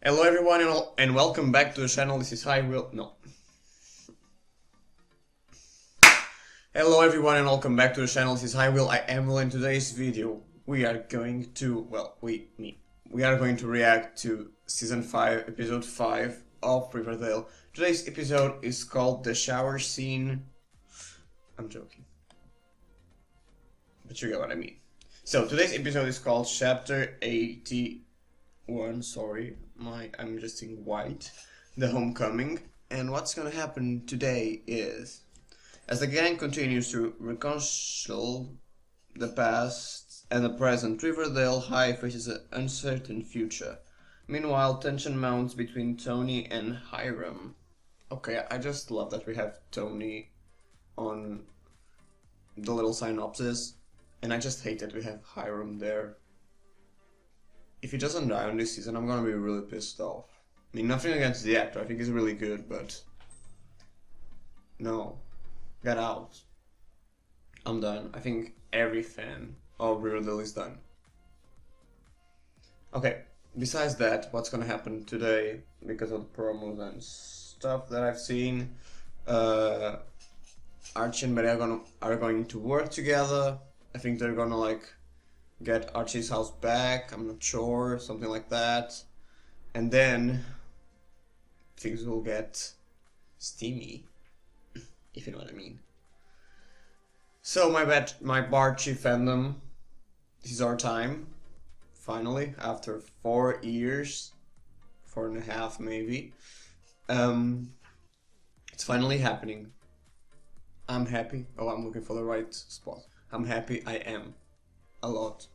Hello everyone and welcome back to the channel. This is HiWill. No. Hello everyone and welcome back to the channel. This is HiWill. I am Will. In today's video we are going to, we are going to react to season 5 episode 5 of Riverdale. Today's episode is called The Shower Scene. I'm joking, but you get what I mean. So today's episode is called chapter 81. Sorry, I'm adjusting white. The Homecoming. And what's gonna happen today is, as the gang continues to reconcile the past and the present, Riverdale High faces an uncertain future. Meanwhile, tension mounts between Tony and Hiram. Okay, I just love that we have Tony on the little synopsis, and I just hate that we have Hiram there. If he doesn't die on this season, I'm gonna be really pissed off. I mean, nothing against the actor, I think he's really good, but no. Get out. I'm done. I think every fan of Riverdale is done. Okay, besides that, what's gonna happen today, because of the promos and stuff that I've seen, Archie and Betty are going to work together. I think they're gonna get Archie's house back, I'm not sure, something like that. And then things will get steamy, if you know what I mean. So my BARCHIE fandom, this is our time, finally, after 4 years, 4.5 maybe. It's finally happening. I'm happy. Oh, I'm looking for the right spot. I'm happy. I am. A lot.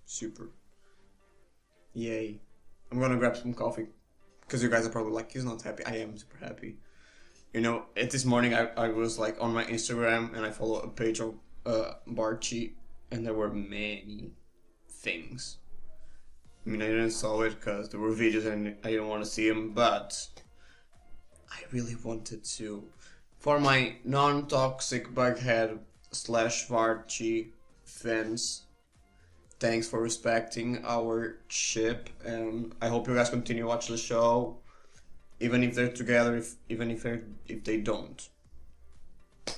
Super. Yay. I'm gonna grab some coffee, because you guys are probably like, he's not happy. I am super happy. You know, this morning I was like on my Instagram and I follow a page of BARCHIE, and there were many things. I mean, I didn't saw it because there were videos and I didn't want to see them, but I really wanted to. For my non-toxic bughead / BARCHIE fans, thanks for respecting our ship, and I hope you guys continue watching the show, even if they're together, even if they don't.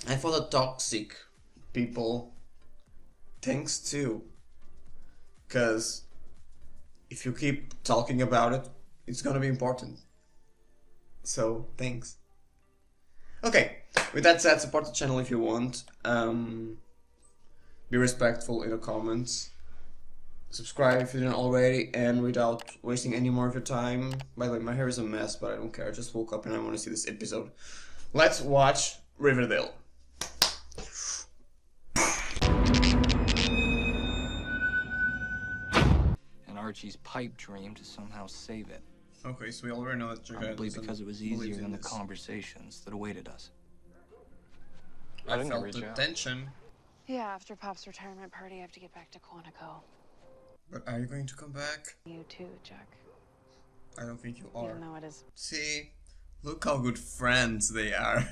And for the toxic people, thanks too, because if you keep talking about it, it's gonna be important. So thanks. Okay, with that said, support the channel if you want. Be respectful in the comments. Subscribe if you didn't already, and without wasting any more of your time. By the way, my hair is a mess, but I don't care. I just woke up and I want to see this episode. Let's watch Riverdale. And Archie's pipe dream to somehow save it. Okay, so we already know that probably because it was easier than the conversations that awaited us. I felt the tension. Yeah, after Pop's retirement party, I have to get back to Quantico. But are you going to come back? You too, Jack. I don't think you are. Even though it is. See? Look how good friends they are.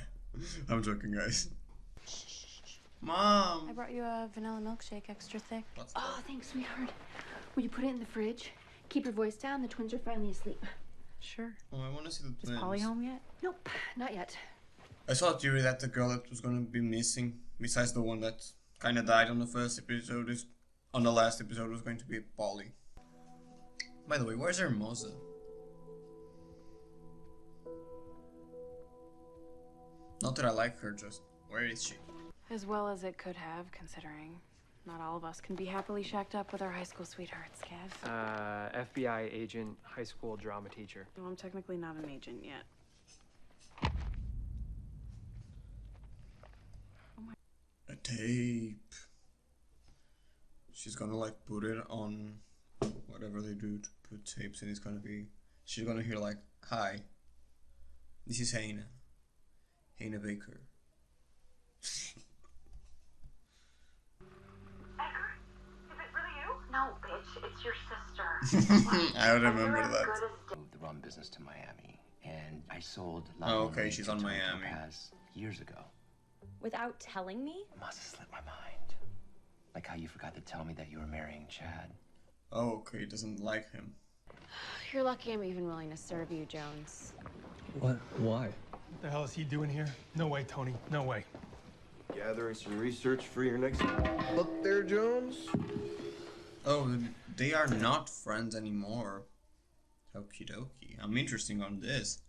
I'm joking, guys. Mom! I brought you a vanilla milkshake, extra thick. Oh, thanks, sweetheart. Will you put it in the fridge? Keep your voice down, the twins are finally asleep. Sure. Oh, I want to see the twins. Is Polly home yet? Nope, not yet. I saw a theory that the girl that was gonna be missing, besides the one that kinda died on the first episode, on the last episode, was going to be Polly. By the way, where's Hermosa? Not that I like her, just where is she? As well as it could have, considering not all of us can be happily shacked up with our high school sweethearts, Kev. FBI agent, high school drama teacher. Well, I'm technically not an agent yet. A tape. She's gonna put it on whatever they do to put tapes, and it's gonna be, she's gonna hear hi, this is Hannah Baker. Edgar, is it really you? No, bitch, it's your sister. I remember that. Moved the rum business to Miami, and I sold. Oh, okay, she's on Miami. Years ago. Without telling me? Must have slipped my mind. Like how you forgot to tell me that you were marrying Chad. Oh, okay, he doesn't like him. You're lucky I'm even willing to serve you, Jones. What? Why? What the hell is he doing here? No way, Tony. No way. Gathering some research for your next book there, Jones? Oh, they are not friends anymore. Okie dokie. I'm interested on this.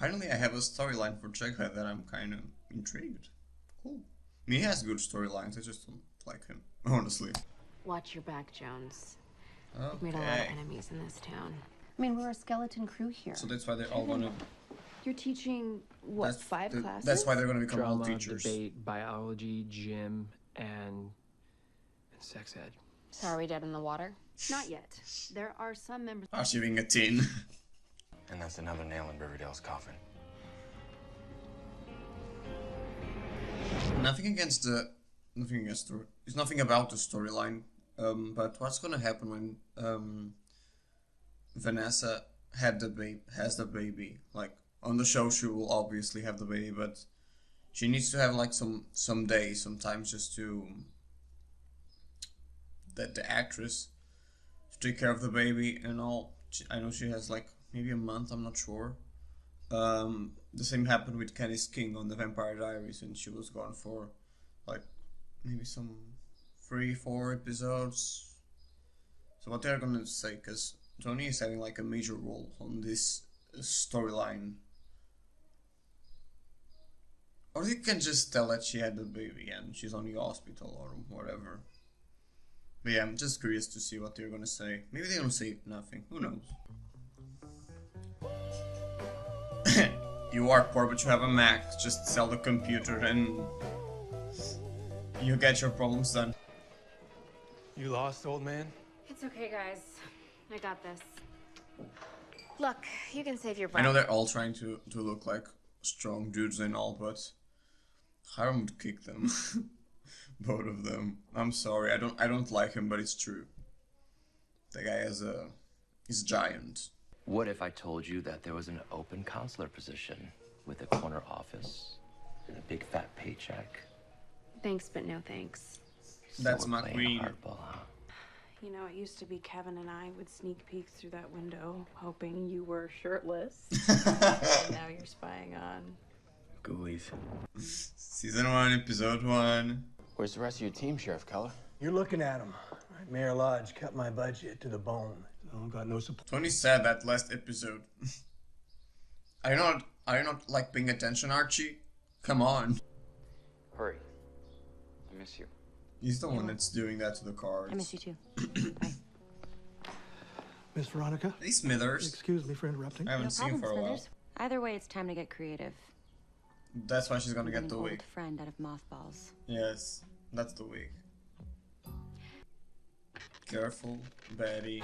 Finally, I have a storyline for Jughead that I'm kind of intrigued. Cool. I mean, he has good storylines. I just don't like him, honestly. Watch your back, Jones. Okay. We've made a lot of enemies in this town. I mean, we're a skeleton crew here. So that's why they're all gonna. You're teaching, what, five classes? That's why they're gonna become all Drama, teachers. debate, biology, gym, and sex ed. So are we dead in the water? Not yet. There are some members... Archie being a teen. And that's another nail in Riverdale's coffin. Nothing against the. It's nothing about the storyline. But what's gonna happen when Vanessa has the baby? Like on the show, she will obviously have the baby, but she needs to have like some days, sometimes just to the actress to take care of the baby and all. I know she has like maybe a month. I'm not sure. The same happened with Candice King on the Vampire Diaries, and she was gone for like maybe some 3-4 episodes. So what they're gonna say, because Tony is having like a major role on this storyline, or you can just tell that she had the baby and she's on the hospital or whatever. But yeah, I'm just curious to see what they're gonna say. Maybe they're gonna say nothing. Who knows? You are poor, but you have a Mac. Just sell the computer and you get your problems done. You lost, old man? It's okay, guys. I got this. Look, you can save your breath. I know they're all trying to look like strong dudes and all, but Hiram would kick them. Both of them. I'm sorry, I don't like him, but it's true. The guy is giant. What if I told you that there was an open counselor position with a corner office and a big fat paycheck? Thanks, but no thanks. That's So we're my playing queen. hardball, huh? You know, it used to be Kevin and I would sneak peeks through that window, hoping you were shirtless. And now you're spying on Ghoulies. Season 1, episode 1. Where's the rest of your team, Sheriff Keller? You're looking at him. Right, Mayor Lodge cut my budget to the bone. I got no support. Tony said that last episode. Are you not like paying attention, Archie? Come on. Hurry. I miss you. He's the one that's doing that to the cards. I miss you too. Bye. Miss Veronica? Hey, Smithers. Excuse me for interrupting. I haven't seen her for a while. Either way, it's time to get creative. That's why she's gonna get An the old wig. friend out of mothballs. Yes, that's the wig. Careful, Betty.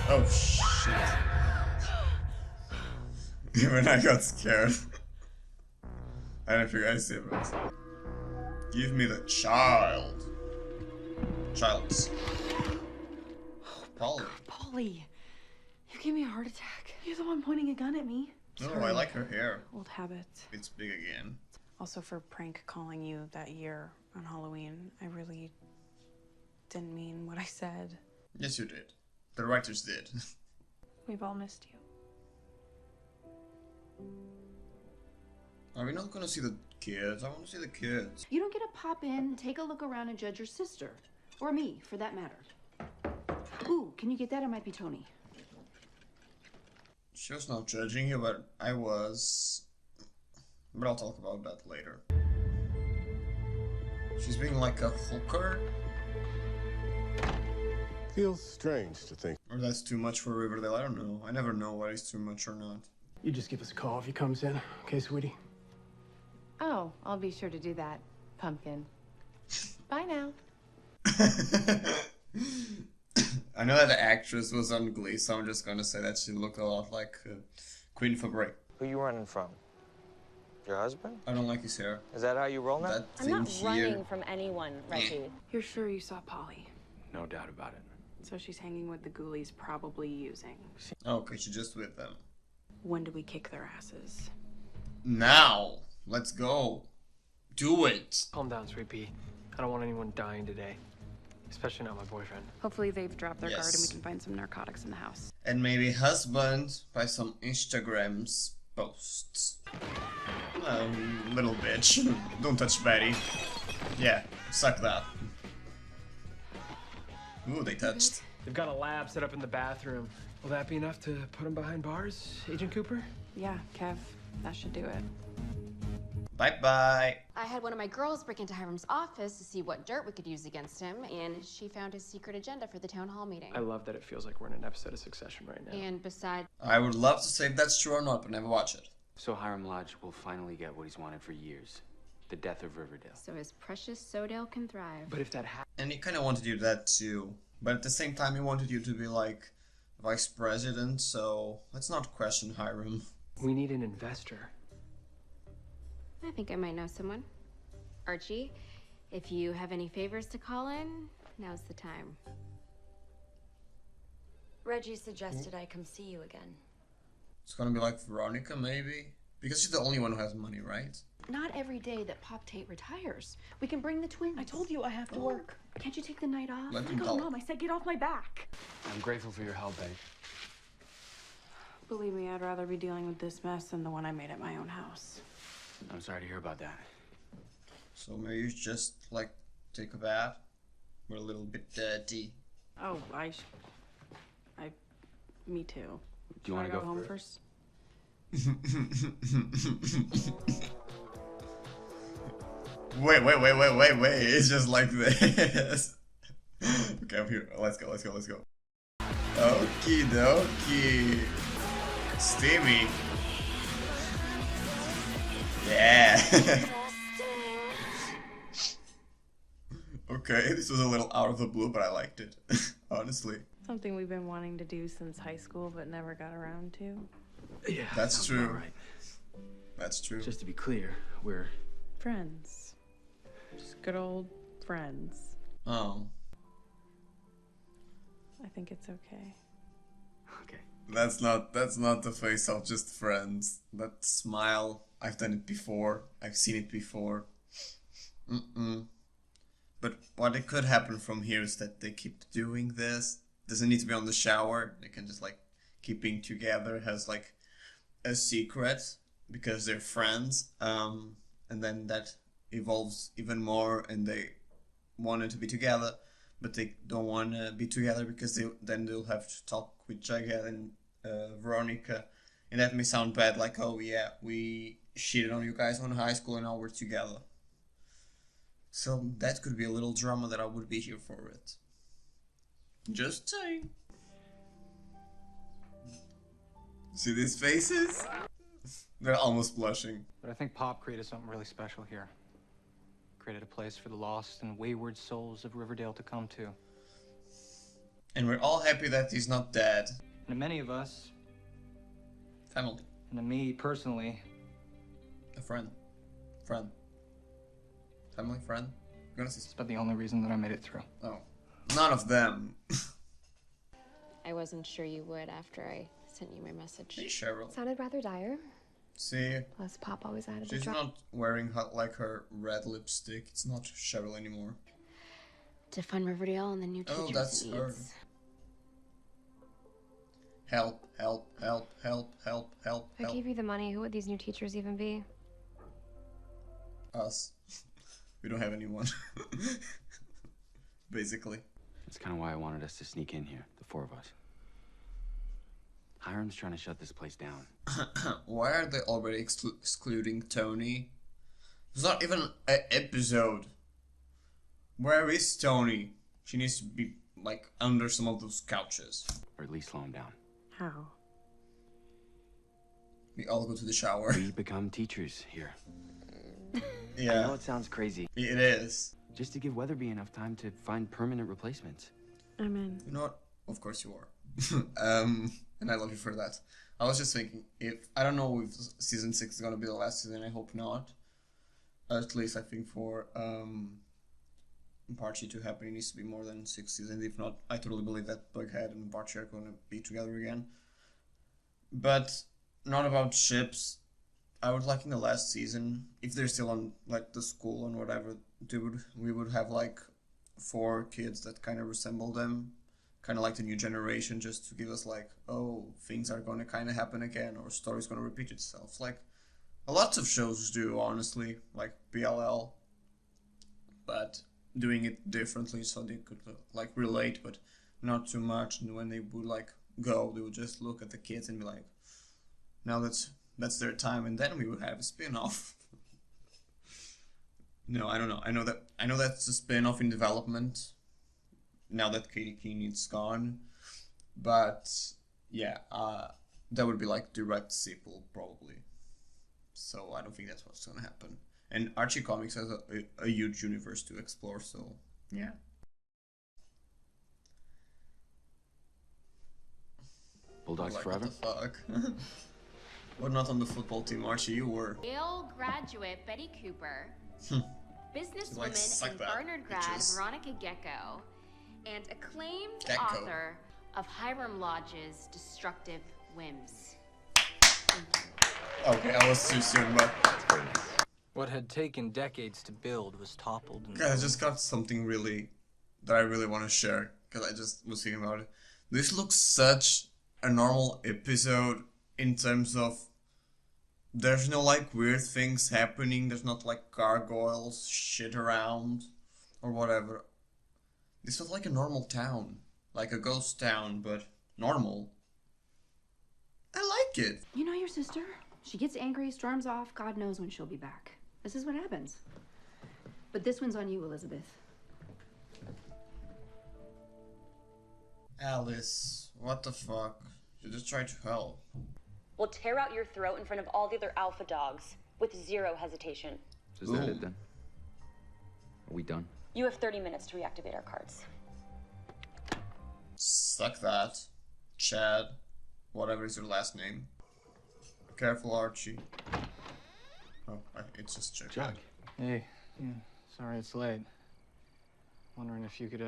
Oh shit. Even I got scared. I don't know if you guys see it, but give me the child. Childs. Polly. Polly, you gave me a heart attack. You're the one pointing a gun at me. Oh, I like her hair. Old habit. It's big again. Also, for prank calling you that year on Halloween, I really didn't mean what I said. Yes, you did. The writers did. We've all missed you. Are we not gonna see the kids? I want to see the kids. You don't get to pop in, take a look around, and judge your sister. Or me, for that matter. Ooh, can you get that? It might be Tony. She was not judging you, but I was. But I'll talk about that later. She's being like a hooker? Feels strange to think. Or that's too much for Riverdale, I don't know. I never know what is too much or not. You just give us a call if he comes in. Okay, sweetie? Oh, I'll be sure to do that, Pumpkin. Bye now. I know that the actress was on Glee, so I'm just gonna say that she looked a lot like Queen Fabre. Who you running from? Your husband? I don't like his hair. Is that how you roll now? That I'm thing not here. running from anyone, Reggie. You're sure you saw Polly? No doubt about it. So she's hanging with the ghoulies, probably using. Okay, she's just with them. When do we kick their asses? Now! Let's go. Do it! Calm down, Sweet Pea. I don't want anyone dying today. Especially not my boyfriend. Hopefully they've dropped their guard and we Yes. can find some narcotics in the house. And maybe husband by some Instagrams posts. Little bitch. Don't touch Betty. Yeah, suck that. Ooh, they touched. They've got a lab set up in the bathroom. Will that be enough to put him behind bars, Agent Cooper? Yeah, Kev, that should do it. Bye-bye. I had one of my girls break into Hiram's office to see what dirt we could use against him, and she found his secret agenda for the town hall meeting. I love that it feels like we're in an episode of Succession right now. And besides, I would love to say if that's true or not, but never watch it. So Hiram Lodge will finally get what he's wanted for years. The death of Riverdale. so his precious Sodale can thrive. But if that happens... And he kind of wanted you that too. But at the same time, he wanted you to be like vice president, so let's not question Hiram. We need an investor. I think I might know someone. Archie, if you have any favors to call in, now's the time. Reggie suggested I come see you again. It's gonna be like Veronica, maybe? Because she's the only one who has money, right? Not every day that Pop Tate retires. We can bring the twins. I told you I have to work. Can't you take the night off? Let Let him go, go. Mom. I said get off my back. I'm grateful for your help, babe. Believe me, I'd rather be dealing with this mess than the one I made at my own house. I'm sorry to hear about that. So maybe you just like take a bath. We're a little bit dirty. Oh, me too. Do you want to go home first? Wait. It's just like this. Okay, I'm here. Let's go. Okie dokie. Steamy. Yeah. Okay, this was a little out of the blue, but I liked it. Honestly. Something we've been wanting to do since high school, but never got around to. Yeah, That's true. Right. That's true. Just to be clear, we're... Friends. Just good old friends. Oh. I think it's okay. Okay. That's not the face of just friends. That smile, I've done it before. I've seen it before. But what it could happen from here is that they keep doing this. Doesn't need to be on the shower. They can just like keep being together. Has like a secret because they're friends. And then that evolves even more, and they wanted to be together, but they don't want to be together because they'll have to talk with Jughead and Veronica, and that may sound bad, like, oh yeah, we cheated on you guys on high school and now we're together. So that could be a little drama that I would be here for it. Just saying. See these faces? They're almost blushing. But I think Pop created something really special here. Created a place for the lost and wayward souls of Riverdale to come to. And we're all happy that he's not dead. And to many of us, family. And to me personally, a friend. Family, friend. It's about the only reason that I made it through. Oh. None of them. I wasn't sure you would after I sent you my message. Hey, Cheryl. Sounded rather dire. See? Plus, Pop always added She's not wearing like her red lipstick. It's not Cheryl anymore. To fund Riverdale and the new teachers. Oh, that's needs. her. Help. Who gave you the money? Who would these new teachers even be? Us. We don't have anyone. Basically. That's kind of why I wanted us to sneak in here, the four of us. Hiram's trying to shut this place down. Why are they already excluding Tony? There's not even an episode. Where is Tony? She needs to be, like, under some of those couches. Or at least slow him down. How? We all go to the shower. We become teachers here. Yeah. I know it sounds crazy. It is. Just to give Weatherby enough time to find permanent replacements. I'm in. You know what? Of course you are. And I love you for that. I was just thinking, I don't know if season 6 is gonna be the last season. I hope not. At least I think for BARCHIE to happen, it needs to be more than 6 seasons. If not, I totally believe that Bughead and BARCHIE are gonna be together again. But not about ships. I would like in the last season, if they're still on like the school and whatever, we would have like 4 kids that kind of resemble them, kind of like the new generation, just to give us like, oh, things are going to kind of happen again, or story's going to repeat itself. Like a lot of shows do, honestly, like BLL, but doing it differently so they could like relate, but not too much. And when they would like go, they would just look at the kids and be like, now that's their time, and then we would have a spin-off. No, I don't know. I know that's a spin-off in development now that Katie Keeney's gone, but yeah, that would be like direct sequel probably. So I don't think that's what's gonna happen. And Archie Comics has a huge universe to explore, so yeah. Bulldogs like, forever? What the fuck? We're not on the football team, Archie, you were. Yale graduate Betty Cooper, businesswoman like, suck and that, Barnard grad bitches. Veronica Gecko, and acclaimed Gecko. author of Hiram Lodge's Destructive Whims. Okay, I was too soon, but What had taken decades to build was toppled. And guys, I just got something that I really want to share, because I just was thinking about it. This looks such a normal episode in terms of there's no like weird things happening, there's not like gargoyles shit around or whatever. This was like a normal town, like a ghost town, but normal. I like it. You know your sister? She gets angry, storms off, God knows when she'll be back. This is what happens. But this one's on you, Elizabeth. Alice, what the fuck? You just tried to help. We'll tear out your throat in front of all the other alpha dogs with zero hesitation. So is that it then? Are we done? You have 30 minutes to reactivate our cards. Suck that. Chad. Whatever is your last name. Careful, Archie. Oh, it's just Chuck. Hey, yeah, sorry it's late. Wondering if you could,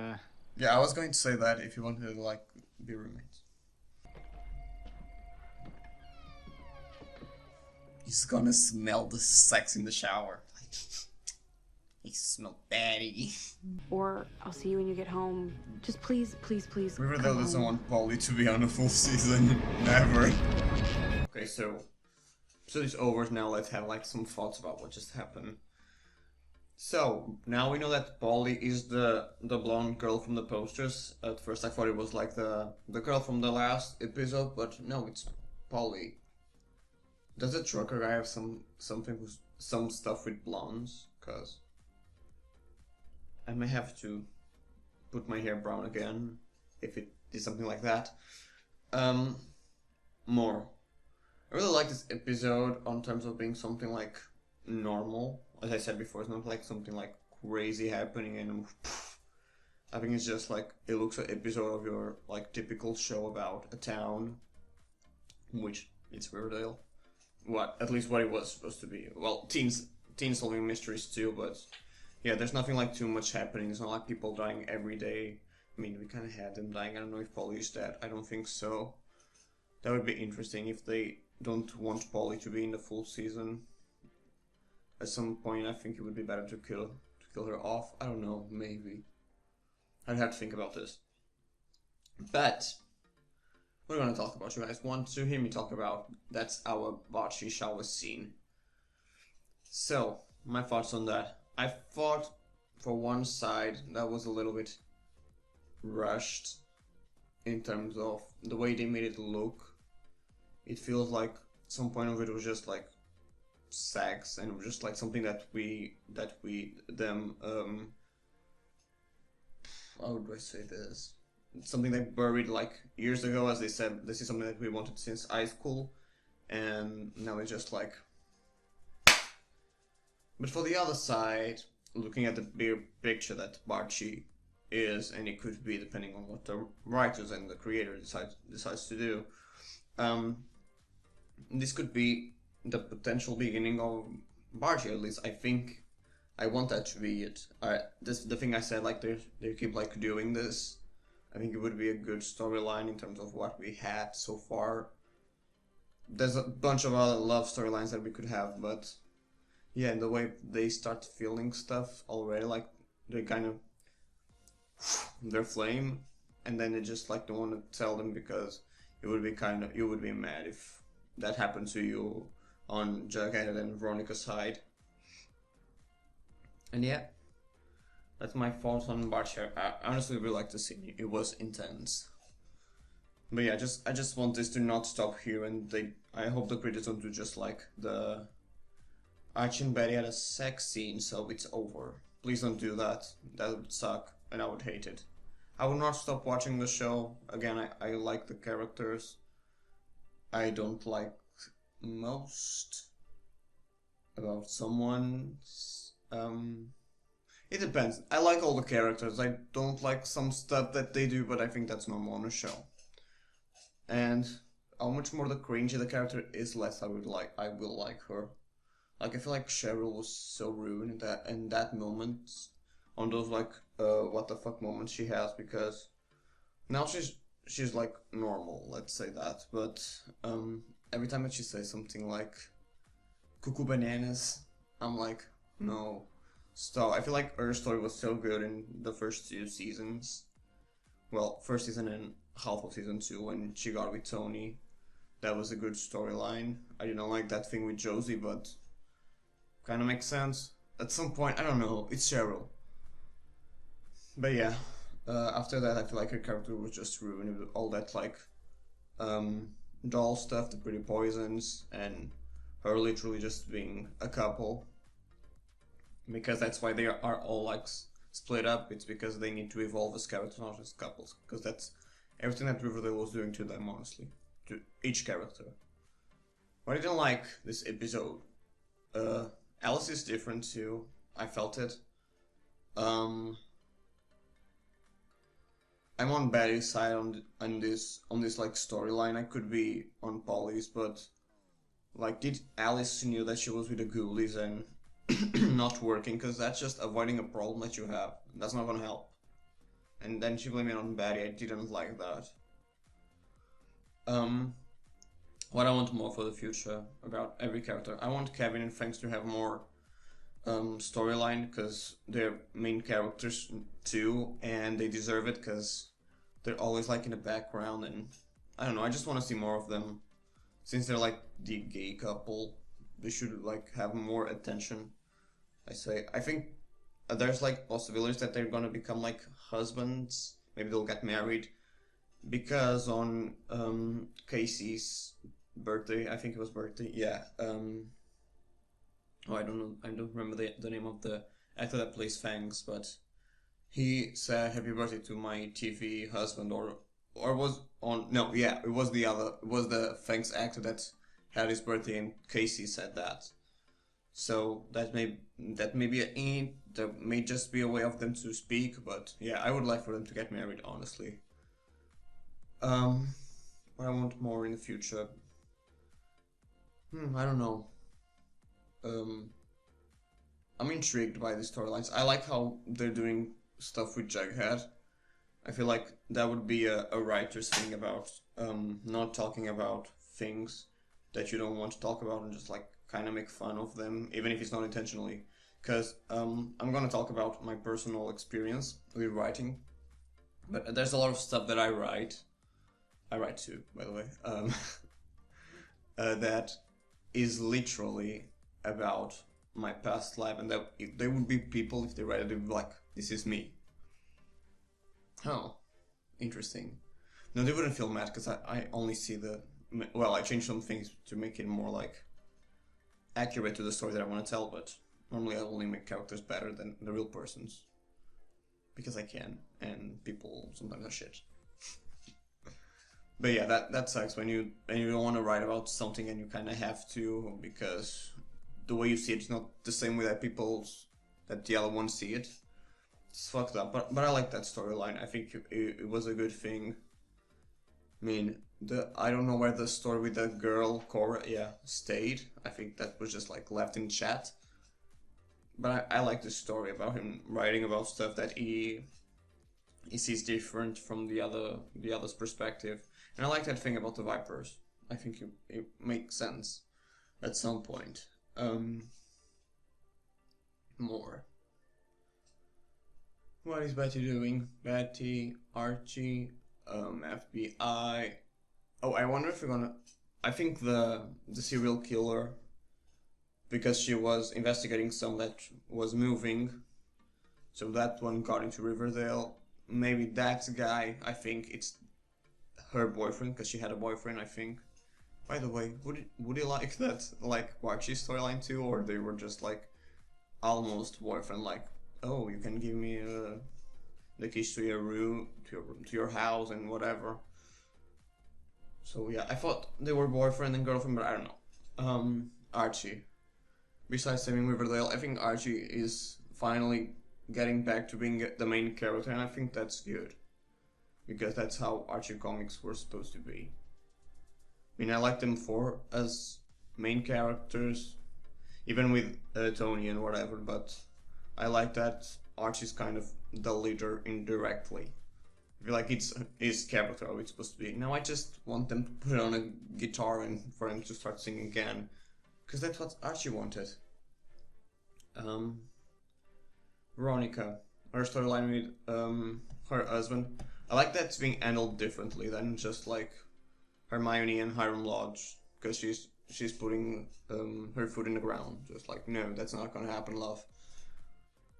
Yeah, I was going to say that if you wanted to, like, be roommates. He's gonna smell the sex in the shower. He smell batty. Or I'll see you when you get home. Just please, please, please. Riverdale come doesn't home. want Polly to be on a full season. Never. Okay, so it's over now. Let's have like some thoughts about what just happened. So now we know that Polly is the blonde girl from the posters. At first I thought it was like the girl from the last episode, but no, it's Polly. Does the trucker guy have some stuff with blondes? Cause I may have to put my hair brown again if it is something like that. More. I really like this episode on terms of being something like normal. As I said before, it's not like something like crazy happening and I think it's just like it looks an episode of your like typical show about a town, which it's Riverdale. At least what it was supposed to be. Well, teens solving mysteries too, but yeah, there's nothing like too much happening. It's not like people dying every day. I mean, we kind of had them dying. I don't know if Polly is dead. I don't think so. That would be interesting if they don't want Polly to be in the full season. At some point, I think it would be better to kill her off. I don't know, maybe. I'd have to think about this. But we're gonna talk about. You guys want to hear me talk about? That's our BARCHIE shower scene. So my thoughts on that. I thought for one side that was a little bit rushed in terms of the way they made it look. It feels like some point of it was just like sex and just like something that how do I say this? Something they buried like years ago, as they said, this is something that we wanted since high school, and now it's just like. But for the other side, looking at the bigger picture that BARCHIE is, and it could be depending on what the writers and the creator decides to do, this could be the potential beginning of BARCHIE. At least I think I want that to be it. The thing I said, like they keep like doing this. I think it would be a good storyline in terms of what we had so far. There's a bunch of other love storylines that we could have, but yeah, and the way they start feeling stuff already, like they kind of their flame, and then they just like don't want to tell them because it would be you would be mad if that happened to you on Jughead and Veronica's side. And yeah, that's my thoughts on BARCHIE. I honestly really like the scene. It was intense. But yeah, I just want this to not stop here, and I hope the creators don't do just like the Archie and Betty had a sex scene, so it's over. Please don't do that. That would suck, and I would hate it. I will not stop watching the show. Again, I like the characters. I don't like most about someone's. It depends. I like all the characters. I don't like some stuff that they do, but I think that's normal on a show. And how much more the cringy the character is, less I will like her. Like I feel like Cheryl was so ruined in that moment, on those like what the fuck moments she has, because now she's like normal, let's say that, but every time that she says something like cuckoo bananas, I'm like, no, stop. I feel like her story was so good in the first 2 seasons. Well, first season and half of season 2 when she got with Tony. That was a good storyline. I didn't like that thing with Josie, but kind of makes sense. At some point, I don't know, it's Cheryl. But yeah, after that I feel like her character was just ruined with all that like doll stuff, the pretty poisons, and her literally just being a couple. Because that's why they are all like split up. It's because they need to evolve as characters, not as couples. Because that's everything that Riverdale was doing to them, honestly. To each character. What I didn't like this episode, Alice is different too. I felt it. I'm on Betty's side on this like storyline. I could be on Polly's, but like, did Alice knew that she was with the ghoulies and not working? Because that's just avoiding a problem that you have. That's not gonna help. And then she blamed it on Betty. I didn't like that. What I want more for the future about every character. I want Kevin and Frank to have more storyline, because they're main characters too, and they deserve it because they're always like in the background, and I don't know, I just want to see more of them. Since they're like the gay couple, they should like have more attention. I think there's like possibilities that they're gonna become like husbands. Maybe they'll get married, because on Casey's birthday, I think it was birthday, yeah. Oh, I don't know. I don't remember the name of the actor that plays Fangs, but he said "Happy birthday" to my TV husband, or was on. No, yeah, it was the Fangs actor that had his birthday, and Casey said that. So that may be that may just be a way of them to speak, but yeah, I would like for them to get married, honestly. What I want more in the future. I don't know. I'm intrigued by the storylines. I like how they're doing stuff with Jughead. I feel like that would be a writer's thing about not talking about things that you don't want to talk about, and just like kind of make fun of them, even if it's not intentionally. Because I'm gonna talk about my personal experience with writing, but there's a lot of stuff that I write too, by the way, that is literally about my past life, and that there would be people, if they read it, they'd be like, this is me. Oh, interesting. No, they wouldn't feel mad, because I only see I changed some things to make it more like accurate to the story that I want to tell, but normally I only make characters better than the real persons, because I can, and people sometimes are shit. But yeah, that sucks when you don't want to write about something and you kind of have to, because the way you see it's not the same way that the other ones see it. It's fucked up, but I like that storyline. I think it was a good thing. I mean, I don't know where the story with the girl Cora stayed. I think that was just like left in chat. But I like the story about him writing about stuff that he sees different from the other's perspective. And I like that thing about the Vipers. I think it makes sense at some point. More. What is Betty doing? Betty, Archie, FBI. Oh, I wonder if we're gonna... I think the serial killer, because she was investigating someone that was moving, so that one got into Riverdale. Maybe that guy, I think it's her boyfriend, because she had a boyfriend, I think. By the way, would you like that, like, Archie storyline too, or they were just like almost boyfriend, like, oh, you can give me the keys to your room, to your house, and whatever. So yeah, I thought they were boyfriend and girlfriend, but I don't know. Archie. Besides saving Riverdale, I think Archie is finally getting back to being the main character, and I think that's good. Because that's how Archie comics were supposed to be. I mean, I like them for as main characters, even with Tony and whatever, but I like that Archie's kind of the leader indirectly. I feel like it's his character, how it's supposed to be. Now I just want them to put on a guitar and for him to start singing again, because that's what Archie wanted. Veronica, her storyline with her husband, I like that it's being handled differently than just like Hermione and Hiram Lodge, because she's putting her foot in the ground, just like, no, that's not gonna happen, love.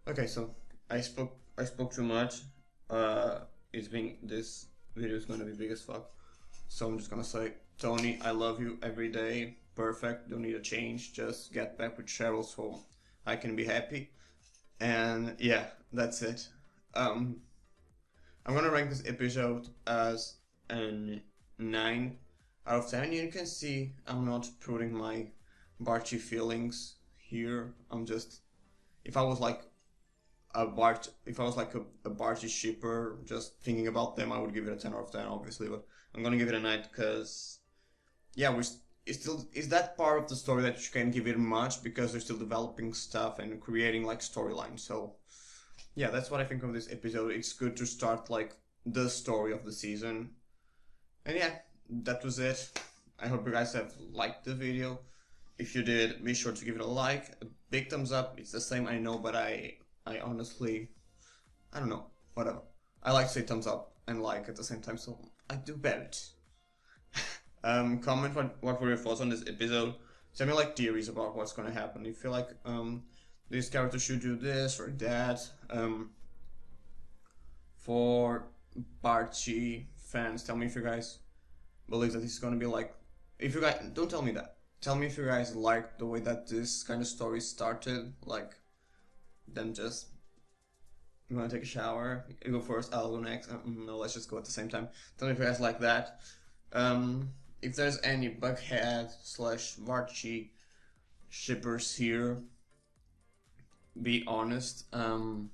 Okay, so I spoke too much. This video is gonna be big as fuck, so I'm just gonna say, Tony, I love you every day. Perfect, don't need a change, just get back with Cheryl so I can be happy. And yeah, that's it. I'm gonna rank this episode as a 9 out of 10. You can see I'm not putting my Barchie feelings here. I'm just, if I was like a Barchie shipper, just thinking about them, I would give it a 10 out of 10, obviously. But I'm gonna give it a 9 because, yeah, it's that part of the story that you can't give it much because they're still developing stuff and creating like storylines. So yeah, that's what I think of this episode. It's good to start like the story of the season. And yeah, that was it. I hope you guys have liked the video. If you did, be sure to give it a like, a big thumbs up. It's the same, I know, but I honestly, I don't know, whatever. I like to say thumbs up and like at the same time, so I do better. Comment what were your thoughts on this episode. Send me like theories about what's gonna happen. You feel like this character should do this or that. For Barchie fans, tell me if you guys believe that this is gonna be like, if you guys, don't tell me that. Tell me if you guys like the way that this kind of story started, like them just, you wanna take a shower, you go first, I'll go next, no, let's just go at the same time. Tell me if you guys like that. If there's any Bughead / Barchie shippers here, be honest. And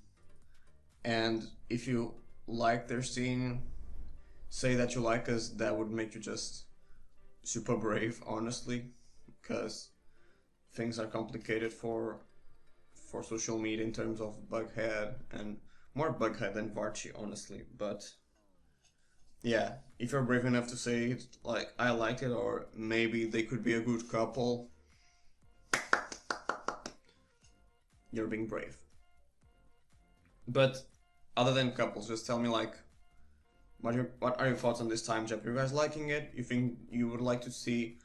if you like their scene, say that you like us. That would make you just super brave, honestly, because things are complicated for social media in terms of Bughead, and more Bughead than Barchie, honestly. But yeah, if you're brave enough to say it, like, I like it, or maybe they could be a good couple, you're being brave. But other than couples, just tell me like, what are your thoughts on this time jump? Are you guys liking it? You think you would like to see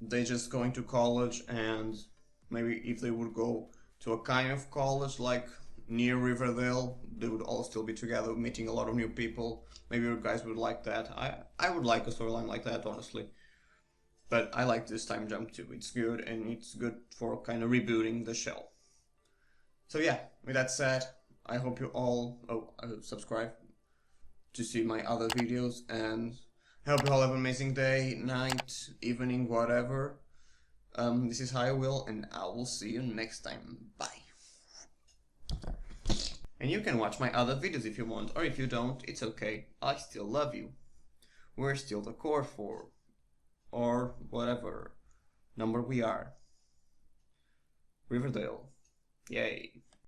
they just going to college, and maybe if they would go to a kind of college like near Riverdale, they would all still be together, meeting a lot of new people. Maybe you guys would like that. I would like a storyline like that, honestly. But I like this time jump too. It's good, and it's good for kind of rebooting the show. So yeah, with that said, I hope you all subscribe to see my other videos, and I hope you all have an amazing day, night, evening, whatever. This is HiWill, and I will see you next time. Bye. And you can watch my other videos if you want, or if you don't, it's okay. I still love you. We're still the core 4, or whatever number we are. Riverdale. Yay.